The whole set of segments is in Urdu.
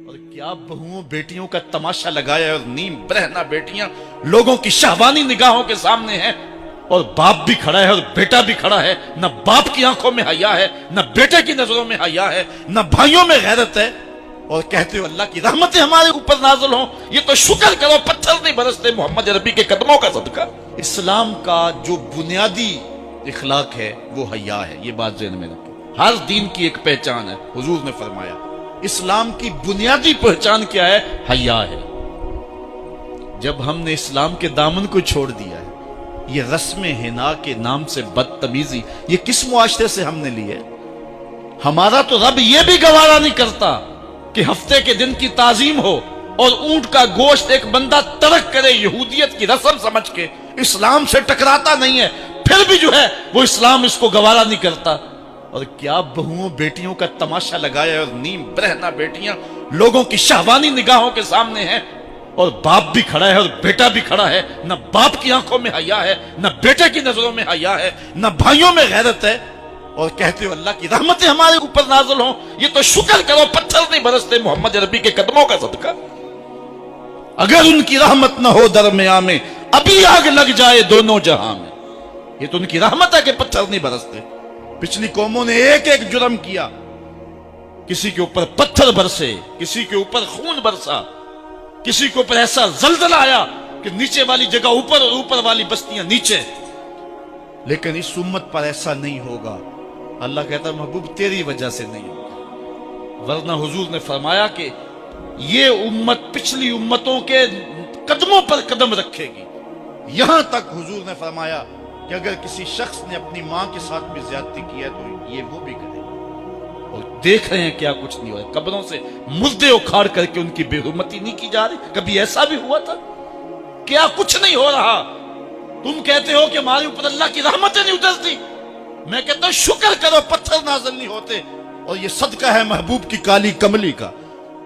اور کیا بہوؤں بیٹیوں کا تماشا لگایا ہے، اور نیم برہنہ بیٹیاں لوگوں کی شہوانی نگاہوں کے سامنے ہیں، اور باپ بھی کھڑا ہے اور بیٹا بھی کھڑا ہے، نہ باپ کی آنکھوں میں حیا ہے، نہ بیٹے کی نظروں میں حیا ہے، نہ بھائیوں میں غیرت ہے، اور کہتے ہو اللہ کی رحمتیں ہمارے اوپر نازل ہوں۔ یہ تو شکر کرو پتھر نہیں برستے محمد عربی کے قدموں کا صدقہ۔ اسلام کا جو بنیادی اخلاق ہے وہ حیا ہے، یہ بات ذہن میں رکھیں۔ ہر دین کی ایک پہچان ہے، حضور نے فرمایا اسلام کی بنیادی پہچان کیا ہے؟ حیا ہے۔ جب ہم نے اسلام کے دامن کو چھوڑ دیا ہے، یہ رسم حنا کے نام سے بدتمیزی یہ کس معاشرے سے ہم نے لی ہے؟ ہمارا تو رب یہ بھی گوارا نہیں کرتا کہ ہفتے کے دن کی تعظیم ہو اور اونٹ کا گوشت ایک بندہ ترک کرے یہودیت کی رسم سمجھ کے، اسلام سے ٹکراتا نہیں ہے، پھر بھی جو ہے وہ اسلام اس کو گوارا نہیں کرتا۔ اور کیا بہوؤں بیٹیوں کا تماشا لگایا ہے، اور نیم برہنہ بیٹیاں لوگوں کی شہوانی نگاہوں کے سامنے ہیں، اور باپ بھی کھڑا ہے اور بیٹا بھی کھڑا ہے، نہ باپ کی آنکھوں میں حیا ہے، نہ بیٹے کی نظروں میں حیا ہے، نہ بھائیوں میں غیرت ہے، اور کہتے ہو اللہ کی رحمتیں ہمارے اوپر نازل ہوں۔ یہ تو شکر کرو پتھر نہیں برستے محمد عربی کے قدموں کا صدقہ۔ اگر ان کی رحمت نہ ہو درمیان میں، ابھی آگ لگ جائے دونوں جہاں میں۔ یہ تو ان کی رحمت ہے کہ پتھر نہیں برستے۔ پچھلی قوموں نے ایک ایک جرم کیا، کسی کے اوپر پتھر برسے، کسی کے اوپر خون برسا، کسی کے اوپر ایسا زلزلہ آیا کہ نیچے والی جگہ اوپر اور اوپر والی بستیاں نیچے۔ لیکن اس امت پر ایسا نہیں ہوگا۔ اللہ کہتا ہے محبوب تیری وجہ سے نہیں ہوگا، ورنہ حضور نے فرمایا کہ یہ امت پچھلی امتوں کے قدموں پر قدم رکھے گی۔ یہاں تک حضور نے فرمایا کہ اگر کسی شخص نے اپنی ماں کے ساتھ بھی زیادتی کی ہے تو یہ وہ بھی کرے گا۔ اور دیکھ رہے ہیں کیا کچھ نہیں ہو رہا، قبروں سے مردے اکھاڑ کر کے ان کی بے حرمتی نہیں کی جا رہی۔ کبھی ایسا بھی ہوا تھا؟ کیا کچھ نہیں ہو رہا؟ تم کہتے ہو کہ ہمارے اوپر اللہ کی رحمتیں نہیں اترتی، میں کہتا ہوں شکر کرو پتھر نازل نہیں ہوتے، اور یہ صدقہ ہے محبوب کی کالی کملی کا۔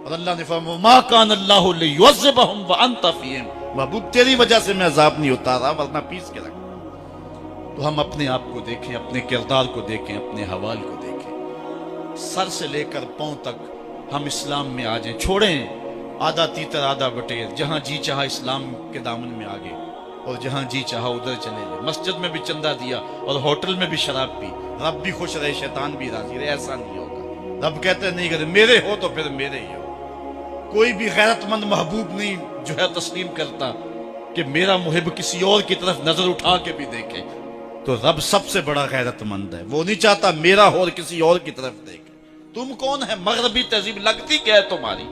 اور اللہ نے فرمایا ما کان اللہ لیعذبہم وانت فیہم، محبوب تیری وجہ سے میں عذاب نہیں اتارا ورنہ پیس کے رکھ۔ تو ہم اپنے آپ کو دیکھیں، اپنے کردار کو دیکھیں، اپنے حوال کو دیکھیں، سر سے لے کر پاؤں تک ہم اسلام میں آ جائیں، چھوڑیں آدھا تیتر آدھا بٹیر، جہاں جی چاہا اسلام کے دامن میں آگے اور جہاں جی چاہا ادھر چلے جائیں، مسجد میں بھی چندہ دیا اور ہوٹل میں بھی شراب پی، رب بھی خوش رہے شیطان بھی راضی رہے، ایسا نہیں ہوگا۔ رب کہتے ہیں نہیں، کرے میرے ہو تو پھر میرے ہی ہو۔ کوئی بھی غیرت مند محبوب نہیں جو ہے تسلیم کرتا کہ میرا محب کسی اور کی طرف نظر اٹھا کے بھی دیکھے، تو رب سب سے بڑا غیرت مند ہے، وہ نہیں چاہتا میرا ہو اور کسی اور کی طرف دیکھے۔ تم کون ہے؟ مغربی تہذیب لگتی کیا ہے تمہاری؟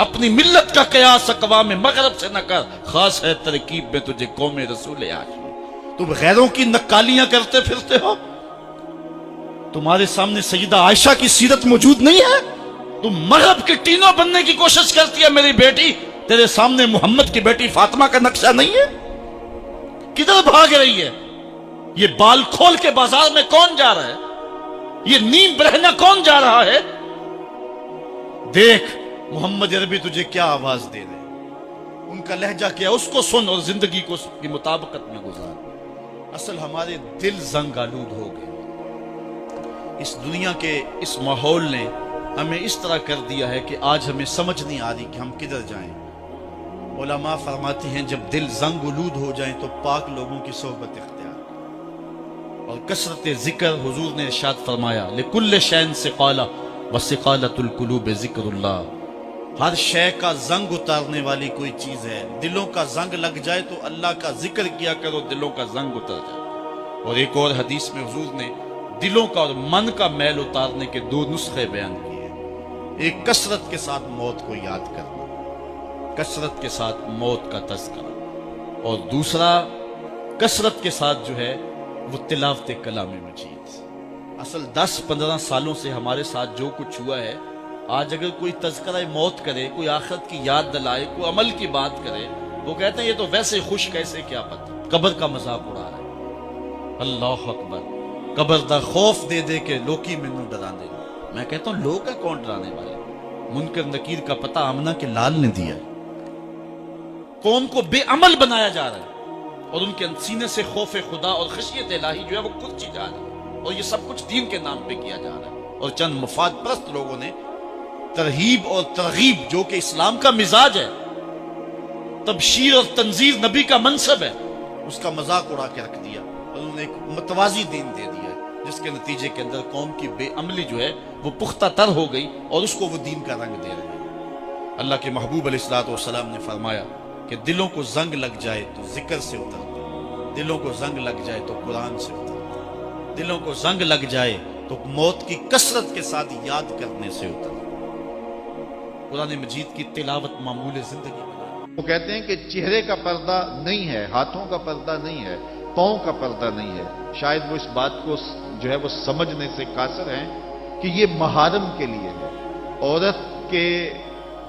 اپنی ملت کا قیاس اقوام مغرب سے نہ کر، خاص ہے ترکیب میں تجھے قوم رسول ہاشمی۔ تم غیروں کی نکالیاں کرتے پھرتے ہو، تمہارے سامنے سیدہ عائشہ کی سیرت موجود نہیں ہے؟ تم مغرب کے ٹینوں بننے کی کوشش کرتی ہے میری بیٹی، تیرے سامنے محمد کی بیٹی فاطمہ کا نقشہ نہیں ہے؟ کدھر بھاگ رہی ہے؟ یہ بال کھول کے بازار میں کون جا رہا ہے؟ یہ نیم برہنہ کون جا رہا ہے؟ دیکھ محمد عربی تجھے کیا آواز دے رہے، ان کا لہجہ کیا، اس کو سن اور زندگی کو اس کی مطابقت میں گزار۔ اصل ہمارے دل زنگ آلود ہو گئے، اس دنیا کے اس ماحول نے ہمیں اس طرح کر دیا ہے کہ آج ہمیں سمجھ نہیں آ رہی کہ ہم کدھر جائیں۔ علماء فرماتے ہیں جب دل زنگ آلود ہو جائیں تو پاک لوگوں کی صحبت اختیار اور کثرت ذکر۔ حضور نے ارشاد فرمایا لکل شین سقالہ وسقالۃ القلوب ذکر اللہ، ہر شے کا زنگ اتارنے والی کوئی چیز ہے، دلوں کا زنگ لگ جائے تو اللہ کا ذکر کیا کرو، دلوں کا زنگ اتر جائے۔ اور ایک اور حدیث میں حضور نے دلوں کا اور من کا میل اتارنے کے دو نسخے بیان کیے، ایک کثرت کے ساتھ موت کو یاد کرنا، کثرت کے ساتھ موت کا تذکرہ، اور دوسرا کثرت کے ساتھ جو ہے وہ تلاوت کلام مجید۔ اصل 10-15 سالوں سے ہمارے ساتھ جو کچھ ہوا ہے، آج اگر کوئی تذکرہ موت کرے، کوئی آخرت کی یاد دلائے، کوئی عمل کی بات کرے، وہ کہتے ہیں یہ تو ویسے خوش کیسے، کیا پتہ، قبر کا مذاق اڑا رہا ہے۔ اللہ اکبر، قبر دا خوف دے دے کے لوکی میں نو ڈرا دے۔ میں کہتا ہوں لوگ ہے کون ڈرانے والے؟ منکر نکیر کا پتہ آمنہ کے لال نے دیا ہے۔ قوم کو بے عمل بنایا جا رہا ہے اور ان کے سینے سے خوف خدا اور خشیت الہی جو ہے وہ کھلتی جا رہی ہے، اور یہ سب کچھ دین کے نام پہ کیا جا رہا ہے، اور چند مفاد پرست لوگوں نے ترہیب اور ترغیب جو کہ اسلام کا مزاج ہے، تبشیر اور تنذیر نبی کا منصب ہے، اس کا مذاق اڑا کے رکھ دیا اور انہوں نے ایک متوازی دین دے دیا ہے، جس کے نتیجے کے اندر قوم کی بے عملی جو ہے وہ پختہ تر ہو گئی اور اس کو وہ دین کا رنگ دے رہے ہیں۔ اللہ کے محبوب علیہ الصلوۃ والسلام نے فرمایا کہ دلوں کو زنگ لگ جائے تو ذکر سے اترتا، دلوں کو زنگ لگ جائے تو قرآن سے اترتا، دلوں کو زنگ لگ جائے تو موت کی کثرت کے ساتھ یاد کرنے سے اترتا۔ قرآن مجید کی تلاوت معمول زندگی بنا۔ وہ کہتے ہیں کہ چہرے کا پردہ نہیں ہے، ہاتھوں کا پردہ نہیں ہے، پاؤں کا پردہ نہیں ہے۔ شاید وہ اس بات کو جو ہے وہ سمجھنے سے قاصر ہیں کہ یہ محارم کے لیے ہے۔ عورت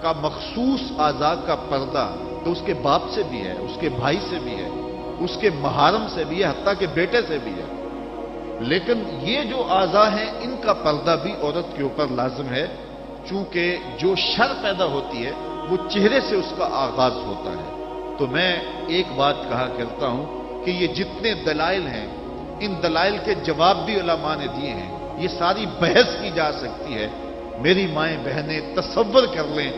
کا مخصوص اعضاء کا پردہ تو اس کے باپ سے بھی ہے، اس کے بھائی سے بھی ہے، اس کے محارم سے بھی ہے، حتیٰ کہ بیٹے سے بھی ہے۔ لیکن یہ جو اعضاء ہیں ان کا پردہ بھی عورت کے اوپر لازم ہے، چونکہ جو شر پیدا ہوتی ہے وہ چہرے سے اس کا آغاز ہوتا ہے۔ تو میں ایک بات کہا کرتا ہوں کہ یہ جتنے دلائل ہیں، ان دلائل کے جواب بھی علماء نے دیے ہیں، یہ ساری بحث کی جا سکتی ہے۔ میری مائیں بہنیں تصور کر لیں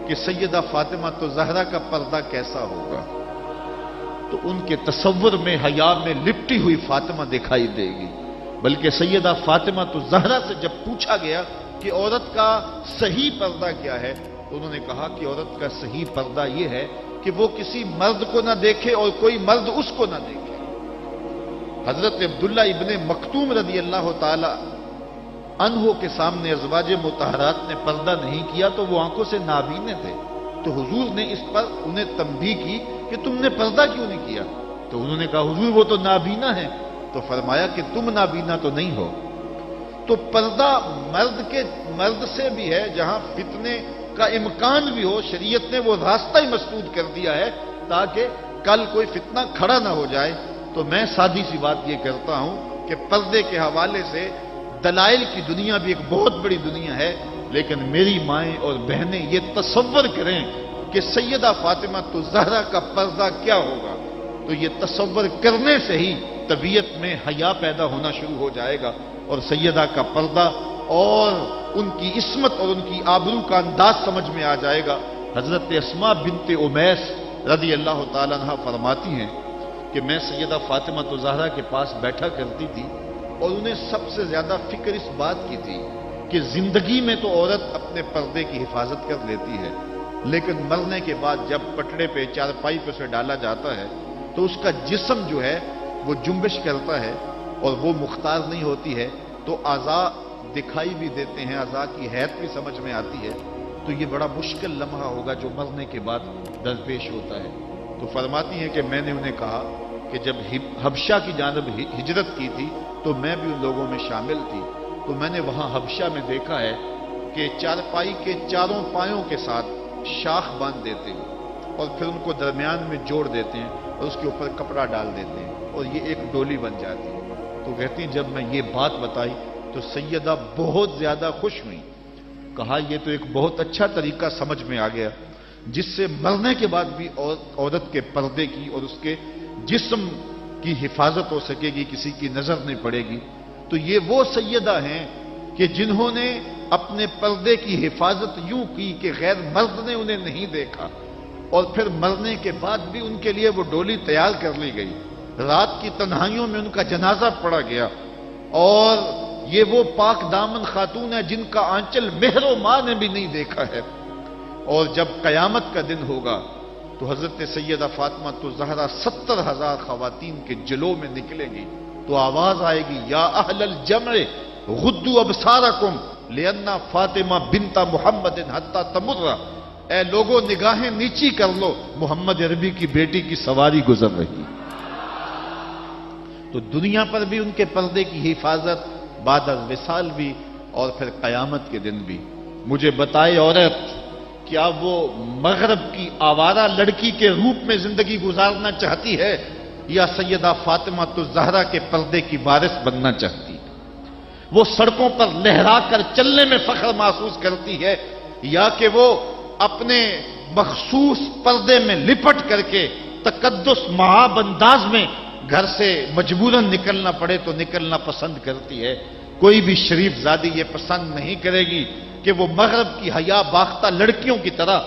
کہ سیدہ فاطمہ تو زہرا کا پردہ کیسا ہوگا، تو ان کے تصور میں حیا میں لپٹی ہوئی فاطمہ دکھائی دے گی۔ بلکہ سیدہ فاطمہ تو زہرا سے جب پوچھا گیا کہ عورت کا صحیح پردہ کیا ہے، تو انہوں نے کہا کہ عورت کا صحیح پردہ یہ ہے کہ وہ کسی مرد کو نہ دیکھے اور کوئی مرد اس کو نہ دیکھے۔ حضرت عبداللہ ابن مکتوم رضی اللہ تعالی عنہ کے سامنے ازواج مطہرات نے پردہ نہیں کیا تو وہ آنکھوں سے نابینے تھے، تو حضور نے اس پر انہیں تنبیہ کی کہ تم نے پردہ کیوں نہیں کیا؟ تو انہوں نے کہا حضور وہ تو نابینا ہے۔ تو فرمایا کہ تم نابینا تو نہیں ہو۔ تو پردہ مرد سے بھی ہے، جہاں فتنے کا امکان بھی ہو، شریعت نے وہ راستہ ہی مسدود کر دیا ہے تاکہ کل کوئی فتنہ کھڑا نہ ہو جائے۔ تو میں سادی سی بات یہ کرتا ہوں کہ پردے کے حوالے سے دلائل کی دنیا بھی ایک بہت بڑی دنیا ہے، لیکن میری مائیں اور بہنیں یہ تصور کریں کہ سیدہ فاطمہ تو زہرا کا پردہ کیا ہوگا، تو یہ تصور کرنے سے ہی طبیعت میں حیا پیدا ہونا شروع ہو جائے گا، اور سیدہ کا پردہ اور ان کی عصمت اور ان کی آبرو کا انداز سمجھ میں آ جائے گا۔ حضرت اسماء بنت امیس رضی اللہ تعالیٰ عنہ فرماتی ہیں کہ میں سیدہ فاطمہ زہرا کے پاس بیٹھا کرتی تھی، اور انہیں سب سے زیادہ فکر اس بات کی تھی کہ زندگی میں تو عورت اپنے پردے کی حفاظت کر لیتی ہے، لیکن مرنے کے بعد جب پٹڑے پہ چارپائی پہ سے ڈالا جاتا ہے تو اس کا جسم جو ہے وہ جنبش کرتا ہے اور وہ مختار نہیں ہوتی ہے، تو اعضاء دکھائی بھی دیتے ہیں، اعضاء کی حیت بھی سمجھ میں آتی ہے، تو یہ بڑا مشکل لمحہ ہوگا جو مرنے کے بعد درپیش ہوتا ہے۔ تو فرماتی ہیں کہ میں نے انہیں کہا کہ جب حبشہ کی جانب ہجرت کی تھی تو میں بھی ان لوگوں میں شامل تھی، تو میں نے وہاں حبشہ میں دیکھا ہے کہ چارپائی کے چاروں پایوں کے ساتھ شاخ باندھ دیتے ہیں اور پھر ان کو درمیان میں جوڑ دیتے ہیں اور اس کے اوپر کپڑا ڈال دیتے ہیں اور یہ ایک ڈولی بن جاتی ہے۔ تو کہتی ہیں جب میں یہ بات بتائی تو سیدہ بہت زیادہ خوش ہوئی، کہا یہ تو ایک بہت اچھا طریقہ سمجھ میں آ گیا جس سے مرنے کے بعد بھی عورت کے پردے کی اور اس کے جسم کی حفاظت ہو سکے گی، کسی کی نظر نہیں پڑے گی۔ تو یہ وہ سیدہ ہیں کہ جنہوں نے اپنے پردے کی حفاظت یوں کی کہ غیر مرد نے انہیں نہیں دیکھا، اور پھر مرنے کے بعد بھی ان کے لیے وہ ڈولی تیار کر لی گئی، رات کی تنہائیوں میں ان کا جنازہ پڑا گیا، اور یہ وہ پاک دامن خاتون ہے جن کا آنچل مہر و ماں نے بھی نہیں دیکھا ہے۔ اور جب قیامت کا دن ہوگا تو حضرت سیدہ فاطمہ زہرا 70,000 خواتین کے جلو میں نکلیں گی، تو آواز آئے گی یا اہل الجمع غدوا ابصارکم لأن فاطمہ بنت محمد حتی تمر، اے لوگوں نگاہیں نیچی کر لو، محمد عربی کی بیٹی کی سواری گزر رہی۔ تو دنیا پر بھی ان کے پردے کی حفاظت، بعد از وصال بھی، اور پھر قیامت کے دن بھی۔ مجھے بتائے عورت کیا وہ مغرب کی آوارہ لڑکی کے روپ میں زندگی گزارنا چاہتی ہے یا سیدہ فاطمہ زہرا کے پردے کی وارث بننا چاہتی ہے؟ وہ سڑکوں پر لہرا کر چلنے میں فخر محسوس کرتی ہے یا کہ وہ اپنے مخصوص پردے میں لپٹ کر کے تقدس مہاب انداز میں گھر سے مجبوراً نکلنا پڑے تو نکلنا پسند کرتی ہے؟ کوئی بھی شریف زادی یہ پسند نہیں کرے گی کہ وہ مغرب کی حیا باختہ لڑکیوں کی طرح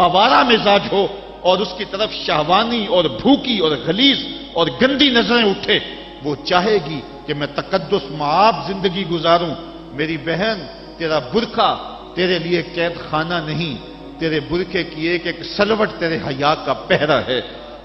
آوارہ مزاج ہو اور اس کی طرف شہوانی اور بھوکی اور غلیظ اور گندی نظریں اٹھے۔ وہ چاہے گی کہ میں تقدس معاب زندگی گزاروں۔ میری بہن، تیرا برقع تیرے لیے قید خانہ نہیں، تیرے برقعے کی ایک سلوٹ تیرے حیا کا پہرا ہے۔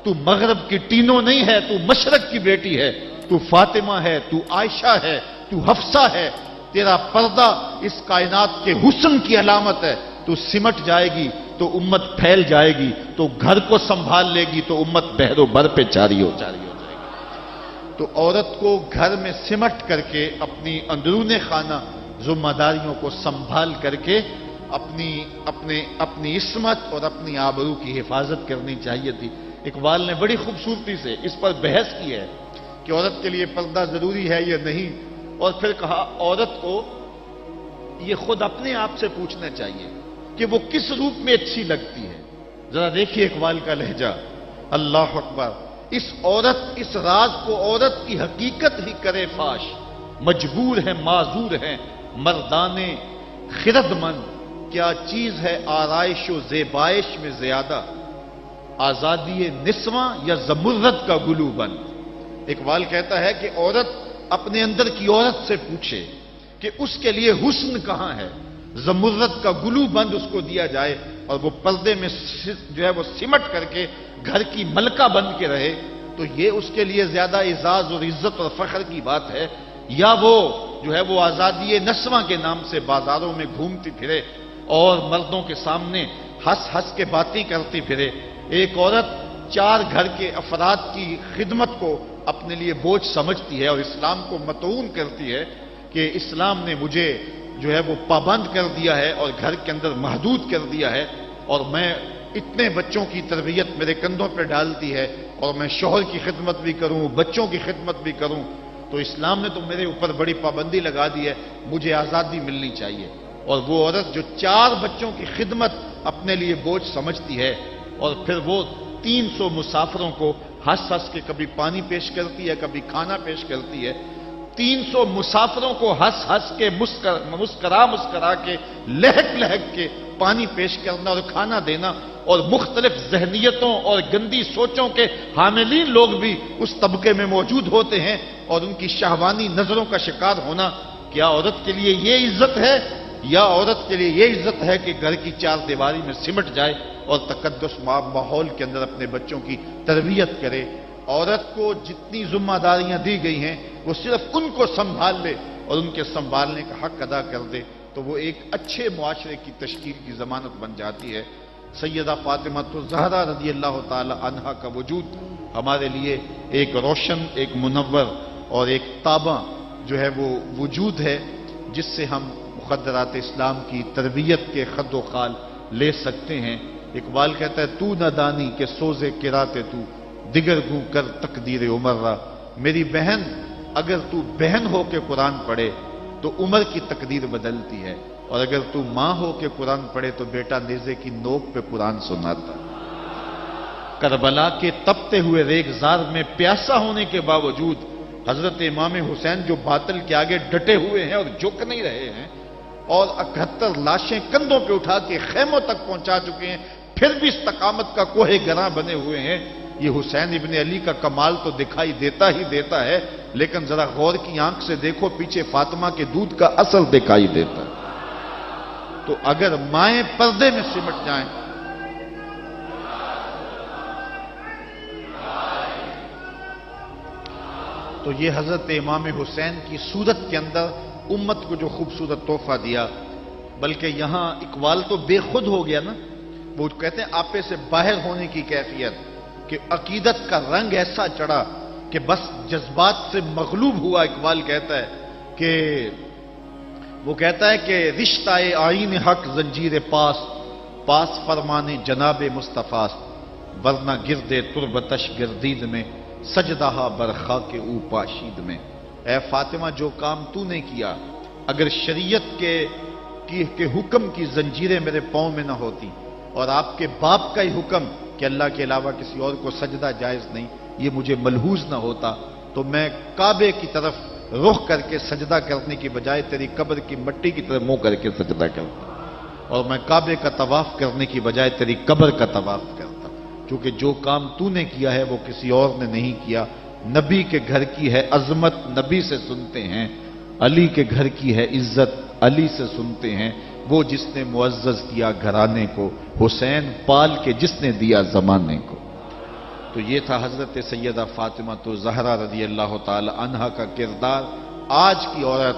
تو مغرب کی ٹینوں نہیں ہے، تو مشرق کی بیٹی ہے، تو فاطمہ ہے، تو عائشہ ہے، تو حفصہ ہے۔ تیرا پردہ اس کائنات کے حسن کی علامت ہے۔ تو سمٹ جائے گی تو امت پھیل جائے گی، تو گھر کو سنبھال لے گی تو امت بحر و بر پہ جاری ہو جائے گی۔ تو عورت کو گھر میں سمٹ کر کے اپنی اندرون خانہ ذمہ داریوں کو سنبھال کر کے اپنی عصمت اور اپنی آبرو کی حفاظت کرنی چاہیے تھی۔ اقبال نے بڑی خوبصورتی سے اس پر بحث کی ہے کہ عورت کے لیے پردہ ضروری ہے یا نہیں، اور پھر کہا عورت کو یہ خود اپنے آپ سے پوچھنا چاہیے کہ وہ کس روپ میں اچھی لگتی ہے۔ ذرا دیکھیے اقبال کا لہجہ، اللہ اکبر۔ اس راز کو عورت کی حقیقت ہی کرے فاش، مجبور ہے معذور ہے مردانے خرد مند، کیا چیز ہے آرائش و زیبائش میں زیادہ، آزادی نسواں یا زمرد کا گلو بند۔ اقبال کہتا ہے کہ عورت اپنے اندر کی عورت سے پوچھے کہ اس کے لیے حسن کہاں ہے، زمرد کا گلو بند اس کو دیا جائے اور وہ پردے میں جو ہے وہ سمٹ کر کے گھر کی ملکہ بن کے رہے، تو یہ اس کے لیے زیادہ اعزاز اور عزت اور فخر کی بات ہے، یا وہ جو ہے وہ آزادی نسواں کے نام سے بازاروں میں گھومتی پھرے اور مردوں کے سامنے ہنس ہنس کے باتیں کرتی پھرے۔ ایک عورت 4 گھر کے افراد کی خدمت کو اپنے لیے بوجھ سمجھتی ہے اور اسلام کو متعون کرتی ہے کہ اسلام نے مجھے جو ہے وہ پابند کر دیا ہے اور گھر کے اندر محدود کر دیا ہے، اور میں اتنے بچوں کی تربیت میرے کندھوں پہ ڈالتی ہے، اور میں شوہر کی خدمت بھی کروں، بچوں کی خدمت بھی کروں، تو اسلام نے تو میرے اوپر بڑی پابندی لگا دی ہے، مجھے آزادی ملنی چاہیے۔ اور وہ عورت جو 4 بچوں کی خدمت اپنے لیے بوجھ سمجھتی ہے اور پھر وہ 300 مسافروں کو ہنس ہنس کے کبھی پانی پیش کرتی ہے، کبھی کھانا پیش کرتی ہے، 300 مسافروں کو ہنس ہنس کے مسکرا کے لہک لہک کے پانی پیش کرنا اور کھانا دینا، اور مختلف ذہنیتوں اور گندی سوچوں کے حاملین لوگ بھی اس طبقے میں موجود ہوتے ہیں اور ان کی شہوانی نظروں کا شکار ہونا، کیا عورت کے لیے یہ عزت ہے؟ یا عورت کے لیے یہ عزت ہے کہ گھر کی 4 دیواری میں سمٹ جائے اور تقدس ماحول کے اندر اپنے بچوں کی تربیت کرے؟ عورت کو جتنی ذمہ داریاں دی گئی ہیں وہ صرف ان کو سنبھال لے اور ان کے سنبھالنے کا حق ادا کر دے تو وہ ایک اچھے معاشرے کی تشکیل کی ضمانت بن جاتی ہے۔ سیدہ فاطمہ الزہرا رضی اللہ تعالی عنہا کا وجود ہمارے لیے ایک روشن، ایک منور اور ایک تابع جو ہے وہ وجود ہے، جس سے ہم مقدرات اسلام کی تربیت کے خد و خال لے سکتے ہیں۔ اقبال کہتا ہے تو نہ دانی کہ سوزے کراتے تو دیگر گو کر تقدیر عمر را، میری بہن اگر تو بہن ہو کے قرآن پڑھے تو عمر کی تقدیر بدلتی ہے، اور اگر تو ماں ہو کے قرآن پڑھے تو بیٹا نیزے کی نوک پہ قرآن سناتا۔ کربلا کے تپتے ہوئے ریگزار میں پیاسا ہونے کے باوجود حضرت امام حسین جو باطل کے آگے ڈٹے ہوئے ہیں اور جھک نہیں رہے ہیں، اور 71 لاشیں کندھوں پہ اٹھا کے خیموں تک پہنچا چکے ہیں، پھر بھی استقامت کا کوہ گراں بنے ہوئے ہیں، یہ حسین ابن علی کا کمال تو دکھائی دیتا ہی دیتا ہے، لیکن ذرا غور کی آنکھ سے دیکھو پیچھے فاطمہ کے دودھ کا اثر دکھائی دیتا ہے۔ تو اگر مائیں پردے میں سمٹ جائیں تو یہ حضرت امام حسین کی صورت کے اندر امت کو جو خوبصورت تحفہ دیا، بلکہ یہاں اقبال تو بے خود ہو گیا نا، وہ کہتے ہیں آپے سے باہر ہونے کی کیفیت، کہ عقیدت کا رنگ ایسا چڑھا کہ بس جذبات سے مغلوب ہوا۔ اقبال کہتا ہے کہ رشتہ آئین حق زنجیر پاس فرمانے جناب مصطفیٰ، ورنہ گردے تربتش گردید میں سجدہ برخا کے او پاشید میں۔ اے فاطمہ جو کام تو نے کیا، اگر شریعت کے حکم کی زنجیریں میرے پاؤں میں نہ ہوتی اور آپ کے باپ کا ہی حکم کہ اللہ کے علاوہ کسی اور کو سجدہ جائز نہیں، یہ مجھے ملحوظ نہ ہوتا، تو میں کعبے کی طرف رخ کر کے سجدہ کرنے کی بجائے تیری قبر کی مٹی کی طرف منہ کر کے سجدہ کرتا، اور میں کعبے کا طواف کرنے کی بجائے تیری قبر کا طواف کرتا، کیونکہ جو کام تو نے کیا ہے وہ کسی اور نے نہیں کیا۔ نبی کے گھر کی ہے عظمت، نبی سے سنتے ہیں، علی کے گھر کی ہے عزت، علی سے سنتے ہیں، وہ جس نے معزز کیا گھرانے کو، حسین پال کے جس نے دیا زمانے کو۔ تو یہ تھا حضرت سیدہ فاطمہ تو زہرا رضی اللہ تعالی عنہا کا کردار۔ آج کی عورت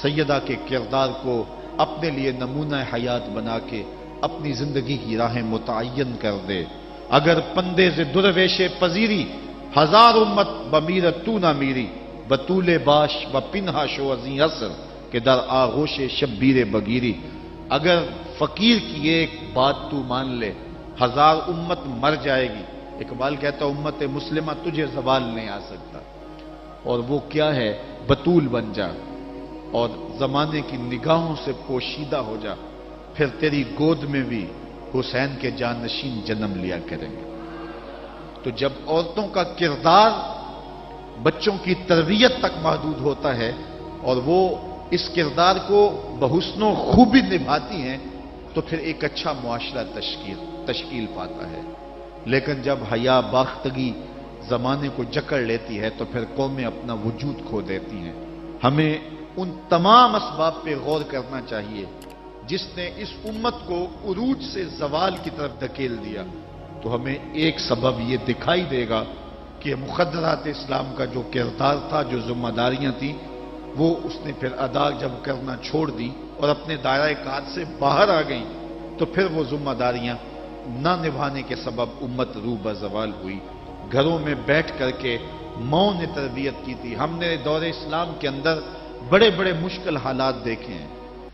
سیدہ کے کردار کو اپنے لیے نمونہ حیات بنا کے اپنی زندگی کی راہیں متعین کر دے۔ اگر پندے سے درویش پذیری، ہزار امت بمیرت تو نہ میری، بطول باش و پنہا شو ازیں عصر کہ در آغوش شبیر بگیری۔ اگر فقیر کی ایک بات تو مان لے، ہزار امت مر جائے گی۔ اقبال کہتا امت مسلمہ تجھے زوال نہیں آ سکتا، اور وہ کیا ہے؟ بطول بن جا اور زمانے کی نگاہوں سے پوشیدہ ہو جا، پھر تیری گود میں بھی حسین کے جانشین جنم لیا کریں گے۔ تو جب عورتوں کا کردار بچوں کی تربیت تک محدود ہوتا ہے اور وہ اس کردار کو بحسن و خوبی نبھاتی ہیں تو پھر ایک اچھا معاشرہ تشکیل پاتا ہے۔ لیکن جب حیا باختگی زمانے کو جکڑ لیتی ہے تو پھر قومیں اپنا وجود کھو دیتی ہیں۔ ہمیں ان تمام اسباب پہ غور کرنا چاہیے جس نے اس امت کو عروج سے زوال کی طرف دھکیل دیا، تو ہمیں ایک سبب یہ دکھائی دے گا کہ مقدرات اسلام کا جو کردار تھا، جو ذمہ داریاں تھیں، وہ اس نے پھر ادا جب کرنا چھوڑ دی اور اپنے دائرہ کار سے باہر آ گئیں، تو پھر وہ ذمہ داریاں نہ نبھانے کے سبب امت روح بزوال ہوئی۔ گھروں میں بیٹھ کر کے ماؤں نے تربیت کی تھی۔ ہم نے دور اسلام کے اندر بڑے بڑے مشکل حالات دیکھے ہیں۔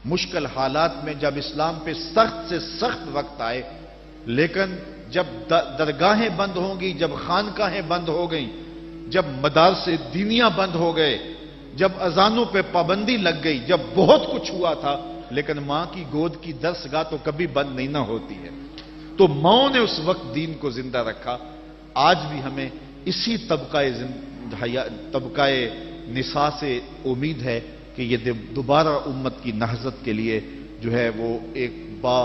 مشکل حالات میں جب اسلام پہ سخت سے سخت وقت آئے، لیکن جب درگاہیں بند ہوں گی، جب خانقاہیں بند ہو گئیں، جب مدارس دینیاں بند ہو گئے، جب اذانوں پہ پابندی لگ گئی، جب بہت کچھ ہوا تھا، لیکن ماں کی گود کی درسگاہ تو کبھی بند نہیں نہ ہوتی ہے۔ تو ماؤں نے اس وقت دین کو زندہ رکھا۔ آج بھی ہمیں اسی طبقہ نساء سے امید ہے کہ یہ دوبارہ امت کی نہضت کے لیے جو ہے وہ ایک با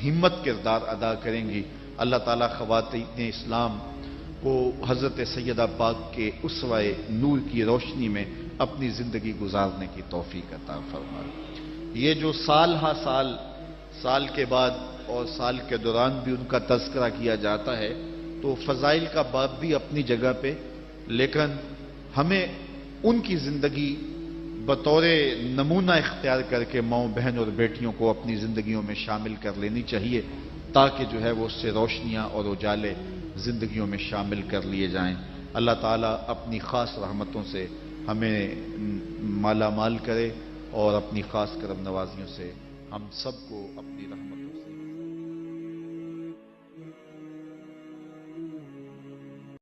ہمت کردار ادا کریں گی۔ اللہ تعالیٰ خواتین اسلام کو حضرت سیدہ پاک کے اسوہ نور کی روشنی میں اپنی زندگی گزارنے کی توفیق عطا فرمائے۔ یہ جو سال ہا سال کے بعد اور سال کے دوران بھی ان کا تذکرہ کیا جاتا ہے، تو فضائل کا باب بھی اپنی جگہ پہ، لیکن ہمیں ان کی زندگی بطور نمونہ اختیار کر کے ماؤں بہن اور بیٹیوں کو اپنی زندگیوں میں شامل کر لینی چاہیے، تاکہ جو ہے وہ اس سے روشنیاں اور اجالے زندگیوں میں شامل کر لیے جائیں۔ اللہ تعالیٰ اپنی خاص رحمتوں سے ہمیں مالا مال کرے اور اپنی خاص کرم نوازیوں سے ہم سب کو اپنی رحمت